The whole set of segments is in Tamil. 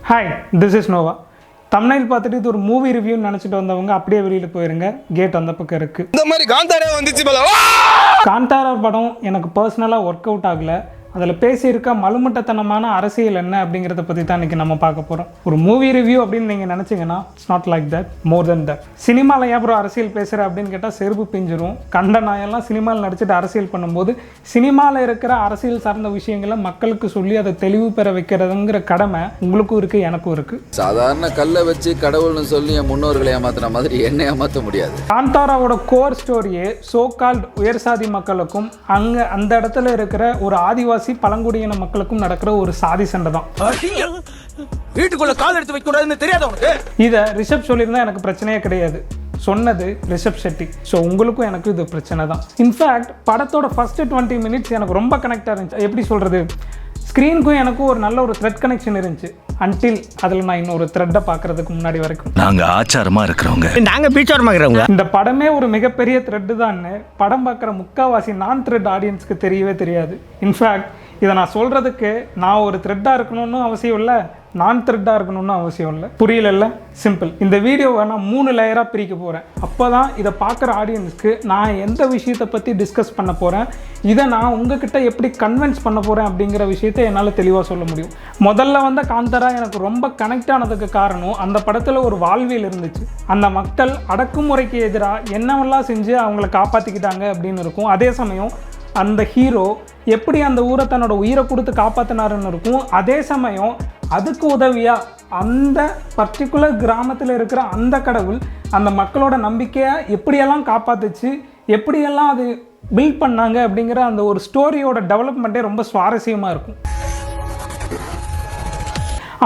Hi, this is Nova. Thumbnail பார்த்துட்டு இது ஒரு மூவி ரிவ்யூன்னு நினச்சிட்டு வந்தவங்க அப்படியே வெளியில் போயிருங்க. கேட் அந்த பக்கம் இருக்குது. இந்த மாதிரி காந்தாரா வந்துச்சு. காந்தாரா படம் எனக்கு பர்சனலாக ஒர்க் அவுட் ஆகலை. அதில் பேசியிருக்க மலுமட்டத்தனமான அரசியல் என்ன அப்படிங்கிறத பற்றி தான் இன்றைக்கி நம்ம பார்க்க போகிறோம். ஒரு மூவி ரிவ்யூ அப்படின்னு நீங்கள் நினச்சிங்கன்னா it's not like that, more then that. சினிமாவில் ஏன் அப்புறம் அரசியல் பேசுகிற அப்படின்னு கேட்டால் செருப்பு பிஞ்சிரும். கண்ட நாயெல்லாம் சினிமாவில் நடிச்சுட்டு அரசியல் பண்ணும்போது சினிமாவில் இருக்கிற அரசியல் சார்ந்த விஷயங்களை மக்களுக்கு சொல்லி அதை தெளிவு பெற வைக்கிறதுங்கிற கடமை உங்களுக்கும் இருக்குது, எனக்கும் இருக்குது. சாதாரண கல்லை வச்சு கடவுள்னு சொல்லி என் முன்னோர்களை ஏமாத்தின மாதிரி என்னை ஏமாற்ற முடியாது. காந்தாராவோட கோர் ஸ்டோரியே சோ கால்ட் உயர் சாதி மக்களுக்கும் அங்கே அந்த இடத்துல இருக்கிற ஒரு ஆதிவாசி பழங்குடியின மக்களுக்கும் நடக்கிற ஒரு சாதி சண்டை தான். வீட்டுக்குள்ள கால் எடுத்து வைக்க கூடாதுன்னு தெரியாத உனக்கு? இதை ரிஷப் சொல்லியிருந்தா எனக்கு பிரச்சனையே கிடையாது. சொன்னது ரிஷப் ஷெட்டி. ஸோ உங்களுக்கும் எனக்கு இது பிரச்சனை தான். இன்ஃபேக்ட் படத்தோட ஃபர்ஸ்ட் 20 மினிட்ஸ் எனக்கு ரொம்ப கனெக்டாக இருந்துச்சு. எப்படி சொல்கிறது, ஸ்க்ரீனுக்கும் எனக்கும் ஒரு நல்ல ஒரு த்ரெட் கனெக்ஷன் இருந்துச்சு. அன்டில் அதில் நான் இன்னொரு த்ரெட்டை பார்க்கறதுக்கு முன்னாடி வரைக்கும். நாங்கள் ஆச்சாரமாக இருக்கிறவங்க, நாங்கள் பீச்சாரமாக இருக்கிறவங்க. இந்த படமே ஒரு மிகப்பெரிய த்ரெட்டு தான்னு படம் பார்க்குற முக்கால்வாசி நான் த்ரெட் ஆடியன்ஸ்க்கு தெரியவே தெரியாது. இன்ஃபேக்ட் இதை நான் சொல்கிறதுக்கு நான் ஒரு த்ரெட்டாக இருக்கணும்னு அவசியம் இல்லை, நான் த்ரெட்டாக இருக்கணும்னு அவசியம் இல்லை. புரியல? சிம்பிள். இந்த வீடியோவை நான் 3 லேயராக பிரிக்க போகிறேன். அப்போ தான் இதை பார்க்குற ஆடியன்ஸ்க்கு நான் எந்த விஷயத்தை பற்றி டிஸ்கஸ் பண்ண போகிறேன், இதை நான் உங்ககிட்ட எப்படி கன்வின்ஸ் பண்ண போகிறேன் அப்படிங்கிற விஷயத்தை என்னால் தெளிவாக சொல்ல முடியும். முதல்ல வந்த காந்தாரா எனக்கு ரொம்ப கனெக்ட் ஆனதுக்கு காரணம் அந்த படத்தில் ஒரு வாழ்வியல் இருந்துச்சு. அந்த மக்கள் அடக்குமுறைக்கு எதிராக என்னவெல்லாம் செஞ்சு அவங்கள காப்பாற்றிக்கிட்டாங்க அப்படின்னு இருக்கும். அதே சமயம் அந்த ஹீரோ எப்படி அந்த ஊரை தன்னோட உயிரை கொடுத்து காப்பாற்றினாருன்னு இருக்கும். அதே சமயம் அதுக்கு உதவியாக அந்த பர்டிகுலர் கிராமத்தில் இருக்கிற அந்த கடவுள் அந்த மக்களோட நம்பிக்கையை எப்படியெல்லாம் காப்பாற்றுச்சு, எப்படியெல்லாம் அது பில்ட் பண்ணாங்க அப்படிங்கிற அந்த ஒரு ஸ்டோரியோட டெவலப்மெண்ட்டே ரொம்ப சுவாரஸ்யமாக இருக்கும்.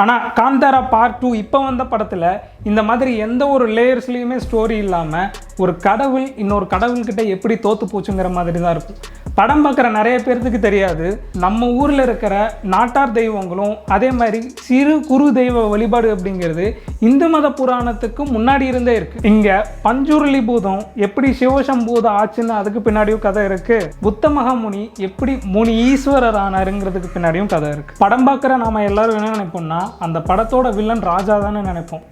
ஆனால் காந்தாரா பார்ட் 2 இப்போ வந்த படத்தில் இந்த மாதிரி எந்த ஒரு லேயர்ஸ்லேயுமே ஸ்டோரி இல்லாமல் ஒரு கடவுள் இன்னொரு கடவுள்கிட்ட எப்படி தோற்று போச்சுங்கிற மாதிரி தான் இருக்கும். படம் பார்க்குற நிறைய பேர்த்துக்கு தெரியாது, நம்ம ஊரில் இருக்கிற நாட்டார் தெய்வங்களும் அதே மாதிரி சிறு குறு தெய்வ வழிபாடு அப்படிங்கிறது இந்து மத புராணத்துக்கு முன்னாடி இருந்தே இருக்குது. இங்கே பஞ்சுருளி பூதம் எப்படி சிவசம்பூதம் ஆச்சுன்னு அதுக்கு பின்னாடியும் கதை இருக்குது. புத்த மகாமுனி எப்படி முனி ஈஸ்வரர் ஆனாருங்கிறதுக்கு பின்னாடியும் கதை இருக்குது. படம் பார்க்குற நாம் எல்லாரும் என்ன நினைப்போம்னா அந்த படத்தோட வில்லன் ராஜா தானே நினைப்போம்.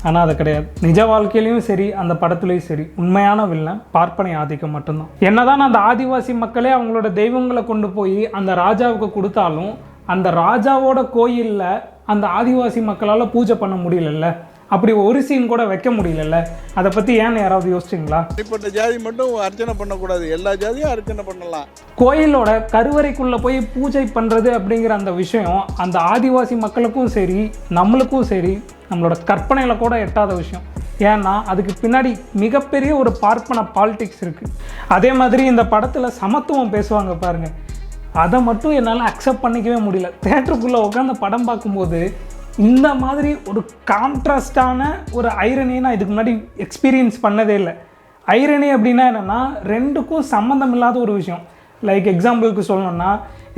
ஆனால் அது கிடையாது. நிஜ வாழ்க்கையிலையும் சரி அந்த படத்துலையும் சரி உண்மையான வில்லன் பார்ப்பனை ஆதிக்கம் மட்டும்தான். என்னதான் அந்த ஆதிவாசி மக்களே அவங்களோட தெய்வங்களை கொண்டு போய் அந்த ராஜாவுக்கு கொடுத்தாலும் அந்த ராஜாவோட கோயிலில் அந்த ஆதிவாசி மக்களால் பூஜை பண்ண முடியலல்ல, அப்படி ஒரு சீன் கூட வைக்க முடியலல்ல. அதை பற்றி ஏன்னு யாராவது யோசிச்சிங்களா? இப்பட்ட ஜாதி மட்டும் அர்ச்சனை பண்ணக்கூடாது, எல்லா ஜாதியும் அர்ச்சனை பண்ணலாம். கோயிலோட கருவறைக்குள்ளே போய் பூஜை பண்ணுறது அப்படிங்கிற அந்த விஷயம் அந்த ஆதிவாசி மக்களுக்கும் சரி நம்மளுக்கும் சரி நம்மளோட கற்பனையில் கூட எட்டாத விஷயம். ஏன்னா அதுக்கு பின்னாடி மிகப்பெரிய ஒரு பார்ப்பன பாலிடிக்ஸ் இருக்குது. அதே மாதிரி இந்த படத்தில் சமத்துவம் பேசுவாங்க பாருங்கள், அதை மட்டும் என்னால் அக்செப்ட் பண்ணிக்கவே முடியல. தேட்டருக்குள்ளே உட்காந்து படம் பார்க்கும்போது இந்த மாதிரி ஒரு கான்ட்ராஸ்டான ஒரு ஐரணியை நான் இதுக்கு முன்னாடி எக்ஸ்பீரியன்ஸ் பண்ணதே இல்லை. ஐரணி அப்படின்னா என்னென்னா ரெண்டுக்கும் சம்மந்தம் இல்லாத ஒரு விஷயம். லைக் எக்ஸாம்பிளுக்கு சொல்லணுன்னா,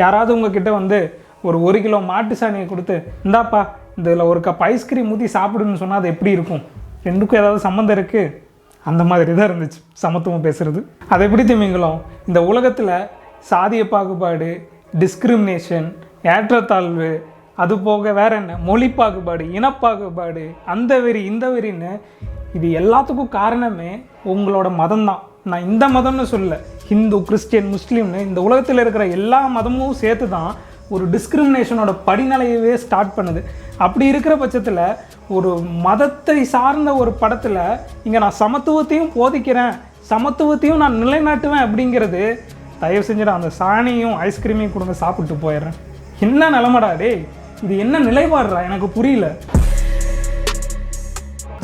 யாராவது உங்ககிட்ட வந்து ஒரு 1 கிலோ மாட்டு சாணியை கொடுத்து இந்தாப்பா இதில் ஒரு கப் ஐஸ்கிரீம் ஊற்றி சாப்பிடுன்னு சொன்னால் அது எப்படி இருக்கும்? ரெண்டுக்கும் ஏதாவது சம்மந்தம் இருக்குது? அந்த மாதிரி தான் இருந்துச்சு சமத்துவம் பேசுகிறது. அதை எப்படி திமிங்கலம் இந்த உலகத்தில் சாதிய பாகுபாடு, டிஸ்கிரிமினேஷன், ஏற்றத்தாழ்வு, அது போக வேற என்ன மொழி பாகுபாடு, இனப்பாகுபாடு, அந்த வெறி இந்த வெறின்னு இது எல்லாத்துக்கும் காரணமே உங்களோட மதம் தான். நான் இந்த மதம்னு சொல்லலை, ஹிந்து, கிறிஸ்டியன், முஸ்லீம்னு இந்த உலகத்தில் இருக்கிற எல்லா மதமும் சேர்த்து தான் ஒரு டிஸ்கிரிமினேஷனோட படிநிலையவே ஸ்டார்ட் பண்ணுது. அப்படி இருக்கிற பட்சத்தில் ஒரு மதத்தை சார்ந்த ஒரு படத்தில் இங்கே நான் சமத்துவத்தையும் போதிக்கிறேன், சமத்துவத்தையும் நான் நிலைநாட்டுவேன் அப்படிங்கிறது, தயவு செஞ்சு அந்த சாணியும் ஐஸ்கிரீமையும் கொடுங்க சாப்பிட்டு போயிடுறேன். என்ன நிலமடா டே, இது என்ன நிலைப்பாடுறா எனக்கு புரியல.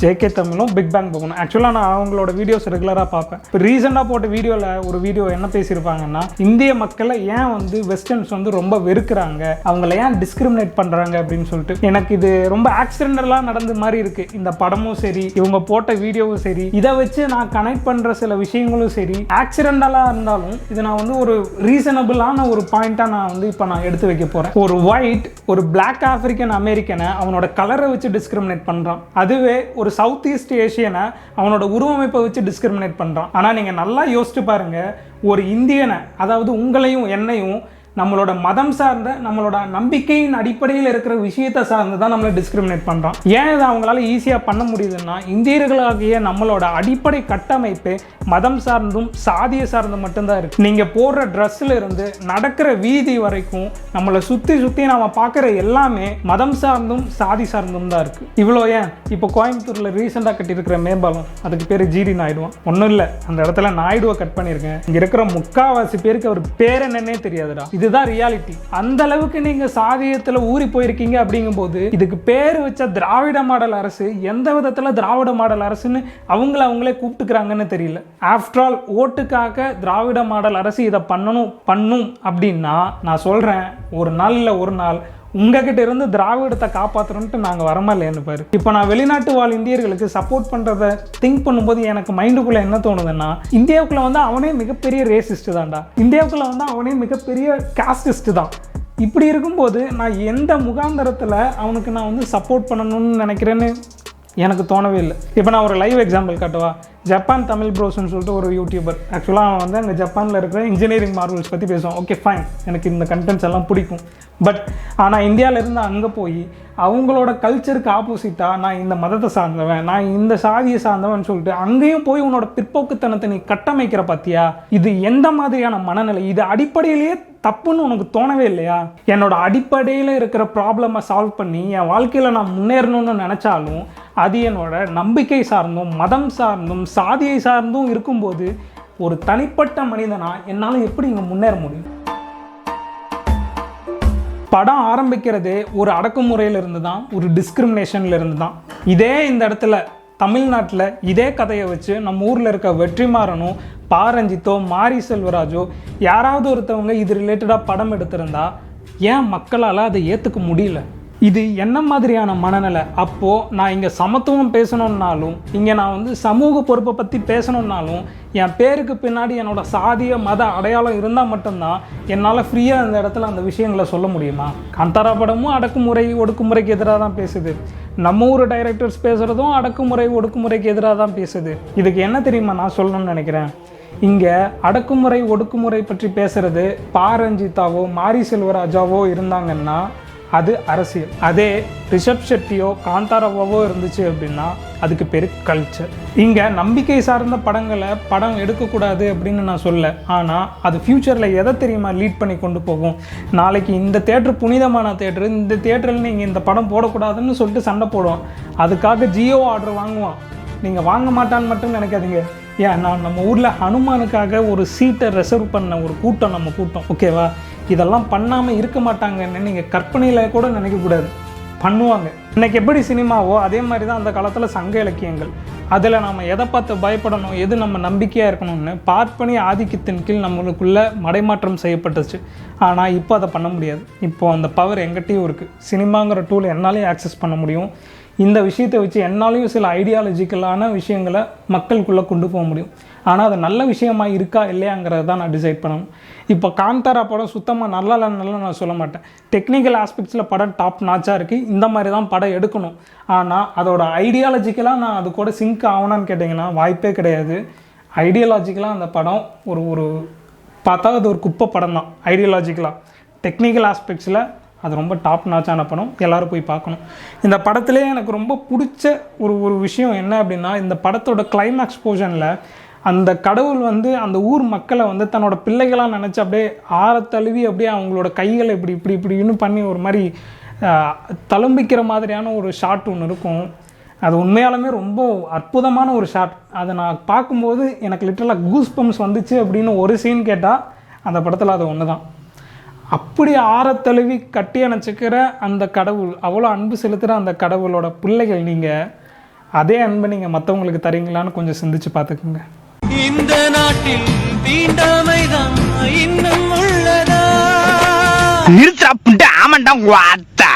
ஜேகே தமிழும் பிக் பேங் போகணும். ஆக்சுவலாக நான் அவங்களோட வீடியோஸ் ரெகுலராக பார்ப்பேன். இப்போ ரீசெண்டாக போட்ட வீடியோவில் ஒரு வீடியோ என்ன பேசியிருப்பாங்கன்னா, இந்திய மக்களை ஏன் வந்து வெஸ்டர்ன்ஸ் வந்து ரொம்ப வெறுக்கிறாங்க, அவங்கள ஏன் டிஸ்கிரிமினேட் பண்ணுறாங்க அப்படின்னு சொல்லிட்டு. எனக்கு இது ரொம்ப ஆக்சிடென்டலாக நடந்த மாதிரி இருக்குது. இந்த படமும் சரி இவங்க போட்ட வீடியோவும் சரி இதை வச்சு நான் கனெக்ட் பண்ணுற சில விஷயங்களும் சரி ஆக்சிடென்டலாக இருந்தாலும் இதை நான் வந்து ஒரு ரீசனபிளான ஒரு பாயிண்ட்டாக நான் வந்து இப்போ நான் எடுத்து வைக்க போகிறேன். ஒரு ஒயிட் ஒரு பிளாக் ஆப்பிரிக்கன் அமெரிக்கனை அவனோட கலரை வச்சு டிஸ்கிரிமினேட் பண்ணுறான். அதுவே ஒரு சவுத் ஈஸ்ட் ஏஷியனை அவனோட உருவமைப்பை வச்சு டிஸ்கிரிமினேட் பண்ணுறான். ஆனால் நீங்கள் நல்லா யோசிச்சு பாருங்கள், ஒரு இந்தியனை, அதாவது உங்களையும் என்னையும் நம்மளோட மதம் சார்ந்த நம்மளோட நம்பிக்கையின் அடிப்படையில் இருக்கிற விஷயத்தை சார்ந்து தான் நம்மளை டிஸ்கிரிமினேட் பண்ணுறான். ஏன் இதை அவங்களால ஈஸியாக பண்ண முடியுதுன்னா, இந்தியர்களாகிய நம்மளோட அடிப்படை கட்டமைப்பே மதம் சார்ந்தும் சாதிய சார்ந்தும் மட்டும்தான் இருக்குது. நீங்கள் போடுற ட்ரெஸ்ஸில் இருந்து நடக்கிற வீதி வரைக்கும் நம்மளை சுற்றி சுற்றி நம்ம பார்க்குற எல்லாமே மதம் சார்ந்தும் சாதி சார்ந்தும் தான் இருக்குது. இவ்வளோ ஏன் இப்போ கோயம்புத்தூரில் ரீசெண்டாக கட்டியிருக்கிற மேம்பாலம், அதுக்கு பேர் ஜிடி நாயுடுவான். ஒன்றும் இல்லை, அந்த இடத்துல நாயுடுவை கட் பண்ணியிருக்கேன். இங்கே இருக்கிற முக்காவாசி பேருக்கு அவர் பேர் என்னன்னே தெரியாதுடா. இதுதான் ரியாலிட்டி. அந்த அளவுக்கு நீங்க சாதியத்துல ஊறி போயிருக்கீங்க. அப்படிங்கும்போது இதுக்கு பேர் வச்ச திராவிட மாடல் அரசு எந்த விதத்துல திராவிட மாடல் அரசுன்னு அவங்களே கூப்பிட்டுக்கிறாங்கன்னு தெரியல. ஆஃப்டர் ஆல் ஓட்டுக்காக திராவிட மாடல் அரசு இதை பண்ணும் அப்படின்னா நான் சொல்றேன், ஒரு நாள் இல்லை ஒரு நாள் உங்ககிட்ட இருந்து திராவிடத்தை காப்பாற்றணுன்ட்டு நாங்கள் வரமா இல்லைன்னு பாரு. இப்போ நான் வெளிநாட்டு வாழ் இந்தியர்களுக்கு சப்போர்ட் பண்ணுறதை திங்க் பண்ணும்போது எனக்கு மைண்டுக்குள்ளே என்ன தோணுதுன்னா, இந்தியாவுக்குள்ளே வந்து அவனே மிகப்பெரிய ரேசிஸ்ட் தான்டா, இந்தியாவுக்குள்ளே வந்து அவனே மிகப்பெரிய காஸ்டிஸ்ட் தான். இப்படி இருக்கும்போது நான் எந்த முகாந்தரத்தில் அவனுக்கு நான் வந்து சப்போர்ட் பண்ணணும்னு நினைக்கிறேன்னு எனக்கு தோணவே இல்லை. இப்போ நான் ஒரு லைவ் எக்ஸாம்பிள் காட்டுவா. ஜப்பான் தமிழ் ப்ரோஸ்ன்னு சொல்லிட்டு ஒரு யூடியூபர், ஆக்சுவலாக அவன் வந்து அங்கே ஜப்பானில் இருக்கிற இன்ஜினியரிங் மார்வல்ஸ் பற்றி பேசுவான். ஓகே ஃபைன், எனக்கு இந்த கண்டென்ட்ஸ் எல்லாம் பிடிக்கும். பட் ஆனால் இந்தியாவிலேருந்து அங்கே போய் அவங்களோட கல்ச்சருக்கு ஆப்போசிட்டாக நான் இந்த மதத்தை சார்ந்தவன், நான் இந்த சாதியை சார்ந்தவன் சொல்லிட்டு அங்கேயும் போய் உன்னோட பிற்போக்குத்தனத்தை நீ கட்டமைக்கிற பார்த்தியா? இது எந்த மாதிரியான மனநிலை? இது அடிப்படையிலேயே தப்புன்னு உனக்கு தோணவே இல்லையா? என்னோட அடிப்படையில் இருக்கிற ப்ராப்ளமை சால்வ் பண்ணி என் வாழ்க்கையில் நான் முன்னேறணும்னு நினச்சாலும் அது என்னோட நம்பிக்கை சார்ந்தும் மதம் சார்ந்தும் சாதியை சார்ந்தும் இருக்கும்போது ஒரு தனிப்பட்ட மனிதனா என்னால் எப்படி இங்கே முன்னேற முடியும்? படம் ஆரம்பிக்கிறதே ஒரு அடக்குமுறையில் இருந்து தான், ஒரு டிஸ்கிரிமினேஷனில் இருந்து தான். இதே இந்த இடத்துல தமிழ்நாட்டில் இதே கதையை வச்சு நம்ம ஊரில் இருக்க வெற்றிமாறனோ பாரஞ்சித்தோ மாரி செல்வராஜோ யாராவது ஒருத்தவங்க இது ரிலேட்டடாக படம் எடுத்திருந்தா ஏன் மக்களால் அதை ஏற்றுக்க முடியல? இது என்ன மாதிரியான மனநிலை? அப்போது நான் இங்கே சமத்துவம் பேசணுன்னாலும், இங்கே நான் வந்து சமூக பொறுப்பை பற்றி பேசணுன்னாலும் என் பேருக்கு பின்னாடி என்னோட சாதிய மத அடையாளம் இருந்தால் மட்டும்தான் என்னால் ஃப்ரீயாக அந்த இடத்துல அந்த விஷயங்களை சொல்ல முடியுமா? காந்தாரா படமும் அடக்குமுறை ஒடுக்குமுறைக்கு எதிராக தான் பேசுது. நம்ம ஊர் டைரக்டர்ஸ் பேசுகிறதும் அடக்குமுறை ஒடுக்குமுறைக்கு எதிராக தான் பேசுது. இதுக்கு என்ன தெரியுமா நான் சொல்லணும்னு நினைக்கிறேன்? இங்கே அடக்குமுறை ஒடுக்குமுறை பற்றி பேசுகிறது பாரஞ்சித்தாவோ மாரி செல்வராஜாவோ இருந்தாங்கன்னா அது அரசியல். அதே ரிஷப் ஷெட்டியோ காந்தாராவோ இருந்துச்சு அப்படின்னா அதுக்கு பேர் கல்ச்சர். இங்கே நம்பிக்கை சார்ந்த படம் எடுக்கக்கூடாது அப்படின்னு நான் சொல்ல. ஆனால் அது ஃப்யூச்சரில் எதை தெரியுமா லீட் பண்ணி கொண்டு போகும்? நாளைக்கு இந்த தேட்டர் புனிதமான தேட்டரு, இந்த தேட்டரில் நீங்கள் இந்த படம் போடக்கூடாதுன்னு சொல்லிட்டு சண்டை போடுவோம். அதுக்காக ஜியோ ஆர்டர் வாங்குவான். நீங்கள் வாங்க மாட்டான்னு மட்டும் நினைக்காதீங்க. ஏன் நான் நம்ம ஊரில் ஹனுமானுக்காக ஒரு சீட்டை ரிசர்வ் பண்ண ஒரு கூட்டம், நம்ம கூட்டம், ஓகேவா? இதெல்லாம் பண்ணாமல் இருக்க மாட்டாங்கன்னு நீங்கள் கற்பனையில் கூட நினைக்கக்கூடாது, பண்ணுவாங்க. இன்றைக்கி எப்படி சினிமாவோ அதே மாதிரி தான் அந்த காலத்தில் சங்க இலக்கியங்கள். அதில் நம்ம எதை பார்த்து பயப்படணும், எது நம்ம நம்பிக்கையாக இருக்கணும்னு பார்ப்பனிய ஆதிக்கத்தின் கீழ் நம்மளுக்குள்ளே மடைமாற்றம் செய்யப்பட்டுச்சு. ஆனால் இப்போ அதை பண்ண முடியாது. இப்போது அந்த பவர் எங்கிட்டையும் இருக்குது. சினிமாங்கிற டூல் என்னாலையும் ஆக்சஸ் பண்ண முடியும். இந்த விஷயத்தை வச்சு என்னாலையும் சில ஐடியாலஜிக்கலான விஷயங்களை மக்களுக்குள்ளே கொண்டு போக முடியும். ஆனால் அது நல்ல விஷயமா இருக்கா இல்லையாங்கிறத தான் நான் டிசைட் பண்ணணும். இப்போ காந்தாரா படம் சுத்தமாக நல்லா நான் சொல்ல மாட்டேன். டெக்னிக்கல் ஆஸ்பெக்ட்ஸில் படம் டாப் நாச்சாக இருக்குது. இந்த மாதிரி தான் படம் எடுக்கணும். ஆனால் அதோட ஐடியாலஜிக்கலாக நான் அது கூட சிங்க் ஆகணும்னு கேட்டிங்கன்னா வாய்ப்பே கிடையாது. ஐடியாலஜிக்கலாக அந்த படம் ஒரு பார்த்தா அது ஒரு குப்பை படம் தான். ஐடியாலஜிக்கலாக டெக்னிக்கல் ஆஸ்பெக்ட்ஸில் அது ரொம்ப டாப் நாச்சான படம். எல்லோரும் போய் பார்க்கணும். இந்த படத்துலேயே எனக்கு ரொம்ப பிடிச்ச ஒரு விஷயம் என்ன அப்படின்னா, இந்த படத்தோட கிளைமேக்ஸ் போர்ஷனில் அந்த கடவுள் வந்து அந்த ஊர் மக்களை வந்து தன்னோட பிள்ளைகளாக நினச்சி அப்படியே ஆரத்தழுவி அப்படியே அவங்களோட கைகளை இப்படின்னு பண்ணி ஒரு மாதிரி தழும்பிக்கிற மாதிரியான ஒரு ஷாட் ஒன்று இருக்கும். அது உண்மையாலுமே ரொம்ப அற்புதமான ஒரு ஷாட். அதை நான் பார்க்கும்போது எனக்கு லிட்டரலாக கூஸ் பம்ப்ஸ் வந்துச்சு அப்படின்னு ஒரு சீன் கேட்டால் அந்த படத்தில் அது ஒன்று தான். அப்படி ஆரத்தழுவி கட்டி அணைச்சிக்கிற அந்த கடவுள், அவ்வளோ அன்பு செலுத்துகிற அந்த கடவுளோட பிள்ளைகள் நீங்கள், அதே அன்பை நீங்கள் மற்றவங்களுக்கு தரீங்களான்னு கொஞ்சம் சிந்திச்சு பார்த்துக்குங்க. இந்த நாட்டில் தீண்டாமைதான் இன்னும் உள்ளதா? நிறுத்தா ஆமாண்டா வாத்தா